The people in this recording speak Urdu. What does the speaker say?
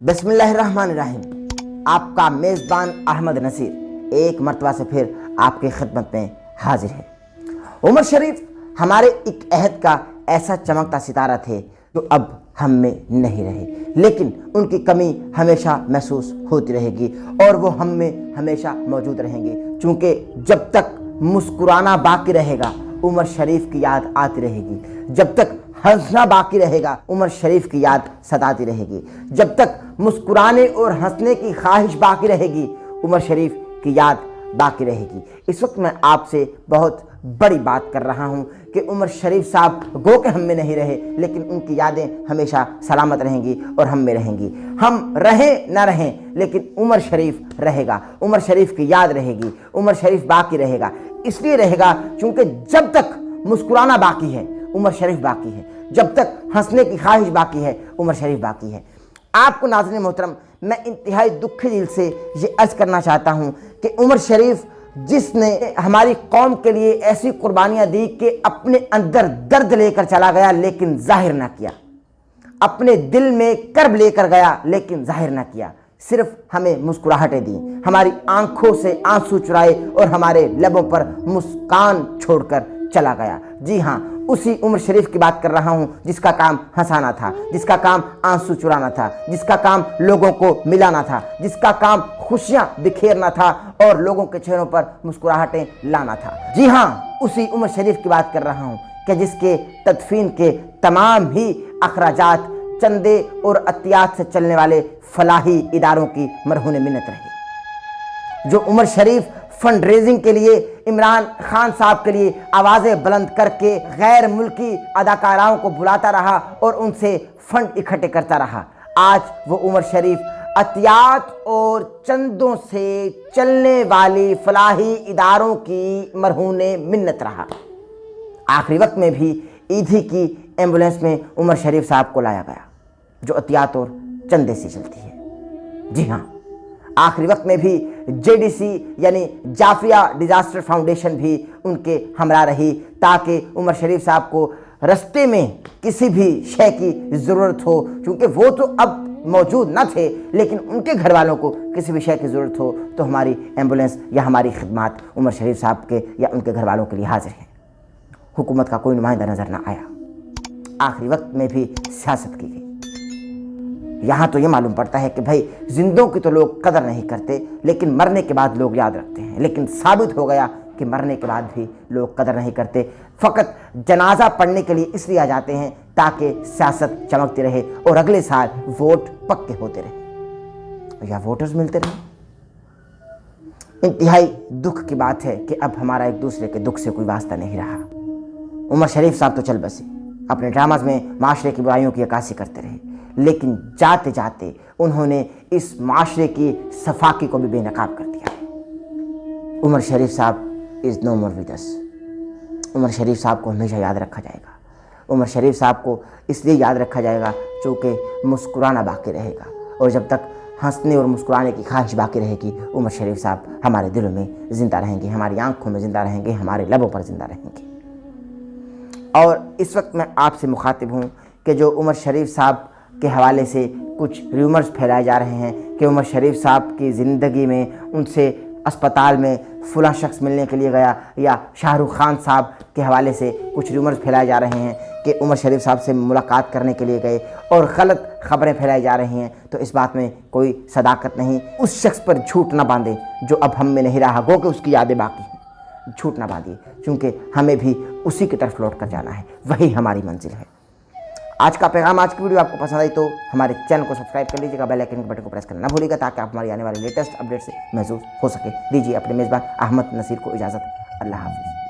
بسم اللہ الرحمن الرحیم۔ آپ کا میزبان احمد نصیر ایک مرتبہ سے پھر آپ کی خدمت میں حاضر ہے۔ عمر شریف ہمارے ایک عہد کا ایسا چمکتا ستارہ تھے جو اب ہم میں نہیں رہے، لیکن ان کی کمی ہمیشہ محسوس ہوتی رہے گی اور وہ ہم میں ہمیشہ موجود رہیں گی، چونکہ جب تک مسکرانا باقی رہے گا عمر شریف کی یاد آتی رہے گی، جب تک ہنسنا باقی رہے گا عمر شریف کی یاد ستاتی رہے گی، جب تک مسکرانے اور ہنسنے کی خواہش باقی رہے گی عمر شریف کی یاد باقی رہے گی۔ اس وقت میں آپ سے بہت بڑی بات کر رہا ہوں کہ عمر شریف صاحب گو کہ ہم میں نہیں رہے، لیکن ان کی یادیں ہمیشہ سلامت رہیں گی اور ہم میں رہیں گی۔ ہم رہیں نہ رہیں لیکن عمر شریف رہے گا، عمر شریف کی یاد رہے گی، عمر شریف باقی رہے گا۔ اس لیے رہے گا کیونکہ جب تک مسکرانا باقی ہے عمر شریف باقی ہے، جب تک ہنسنے کی خواہش باقی ہے عمر شریف باقی ہے۔ آپ کو ناظرین محترم، میں انتہائی دکھی دل سے یہ عرض کرنا چاہتا ہوں کہ عمر شریف جس نے ہماری قوم کے لیے ایسی قربانیاں دی کہ اپنے اندر درد لے کر چلا گیا لیکن ظاہر نہ کیا، اپنے دل میں کرب لے کر گیا لیکن ظاہر نہ کیا، صرف ہمیں مسکراہٹیں دیں، ہماری آنکھوں سے آنسو چرائے اور ہمارے لبوں پر مسکان چھوڑ کر چلا گیا۔ جی ہاں، اسی عمر شریف کی بات کر رہا ہوں جس کا کام ہنسانا تھا، جس کا کام آنسو چرانا تھا، جس کا کام لوگوں کو ملانا تھا، جس کا کام خوشیاں بکھیرنا تھا اور لوگوں کے چہروں پر مسکراہٹیں لانا تھا۔ جی ہاں، اسی عمر شریف کی بات کر رہا ہوں کہ جس کے تدفین کے تمام ہی اخراجات چندے اور عطیات سے چلنے والے فلاحی اداروں کی مرہون منت رہی، جو عمر شریف فنڈ ریزنگ کے لیے عمران خان صاحب کے لیے آوازیں بلند کر کے غیر ملکی اداکاراؤں کو بلاتا رہا اور ان سے فنڈ اکٹھے کرتا رہا، آج وہ عمر شریف عطیات اور چندوں سے چلنے والی فلاحی اداروں کی مرہون منت رہا۔ آخری وقت میں بھی ایدھی کی ایمبولنس میں عمر شریف صاحب کو لایا گیا جو عطیات اور چندے سے چلتی ہے۔ جی ہاں، آخری وقت میں بھی JDC یعنی جعفریہ ڈیزاسٹر فاؤنڈیشن بھی ان کے ہمراہ رہی تاکہ عمر شریف صاحب کو رستے میں کسی بھی شے کی ضرورت ہو، چونکہ وہ تو اب موجود نہ تھے لیکن ان کے گھر والوں کو کسی بھی شے کی ضرورت ہو تو ہماری ایمبولنس یا ہماری خدمات عمر شریف صاحب کے یا ان کے گھر والوں کے لیے حاضر ہیں۔ حکومت کا کوئی نمائندہ نظر نہ آیا، آخری وقت میں بھی سیاست کی گئی۔ یہاں تو یہ معلوم پڑتا ہے کہ بھائی زندوں کی تو لوگ قدر نہیں کرتے لیکن مرنے کے بعد لوگ یاد رکھتے ہیں، لیکن ثابت ہو گیا کہ مرنے کے بعد بھی لوگ قدر نہیں کرتے، فقط جنازہ پڑھنے کے لیے اس لیے آ جاتے ہیں تاکہ سیاست چمکتی رہے اور اگلے سال ووٹ پکے ہوتے رہے یا ووٹرز ملتے رہے۔ انتہائی دکھ کی بات ہے کہ اب ہمارا ایک دوسرے کے دکھ سے کوئی واسطہ نہیں رہا۔ عمر شریف صاحب تو چل بسے، اپنے ڈراماز میں معاشرے کی برائیوں کی عکاسی کرتے رہے، لیکن جاتے جاتے انہوں نے اس معاشرے کی صفاقی کو بھی بے نقاب کر دیا۔ عمر شریف صاحب از نو مور ود اس۔ عمر شریف صاحب کو ہمیشہ یاد رکھا جائے گا۔ عمر شریف صاحب کو اس لیے یاد رکھا جائے گا چونکہ مسکرانا باقی رہے گا، اور جب تک ہنسنے اور مسکرانے کی خواہش باقی رہے گی عمر شریف صاحب ہمارے دلوں میں زندہ رہیں گے، ہماری آنکھوں میں زندہ رہیں گے، ہمارے لبوں پر زندہ رہیں گے۔ اور اس وقت میں آپ سے مخاطب ہوں کہ جو عمر شریف صاحب کے حوالے سے کچھ ریومرز پھیلائے جا رہے ہیں کہ عمر شریف صاحب کی زندگی میں ان سے اسپتال میں فلاں شخص ملنے کے لیے گیا، یا شاہ رخ خان صاحب کے حوالے سے کچھ ریومرز پھیلائے جا رہے ہیں کہ عمر شریف صاحب سے ملاقات کرنے کے لیے گئے اور غلط خبریں پھیلائی جا رہی ہیں، تو اس بات میں کوئی صداقت نہیں۔ اس شخص پر جھوٹ نہ باندھے جو اب ہم میں نہیں رہا، گو کہ اس کی یادیں باقی ہیں، جھوٹ نہ باندھیے، کیونکہ ہمیں بھی اسی کی طرف لوٹ کر جانا ہے، وہی ہماری منزل ہے۔ آج کا پیغام، آج کی ویڈیو آپ کو پسند آئی تو ہمارے چینل کو سبسکرائب کر لیجیے گا، بیل آئیکن کے بٹن کو پریس کرنا نہ بھولیے گا تاکہ آپ ہماری آنے والی لیٹسٹ اپڈیٹ سے محظوظ ہو سکے۔ دیجیے اپنے میزبان احمد نصیر کو اجازت۔ اللہ حافظ۔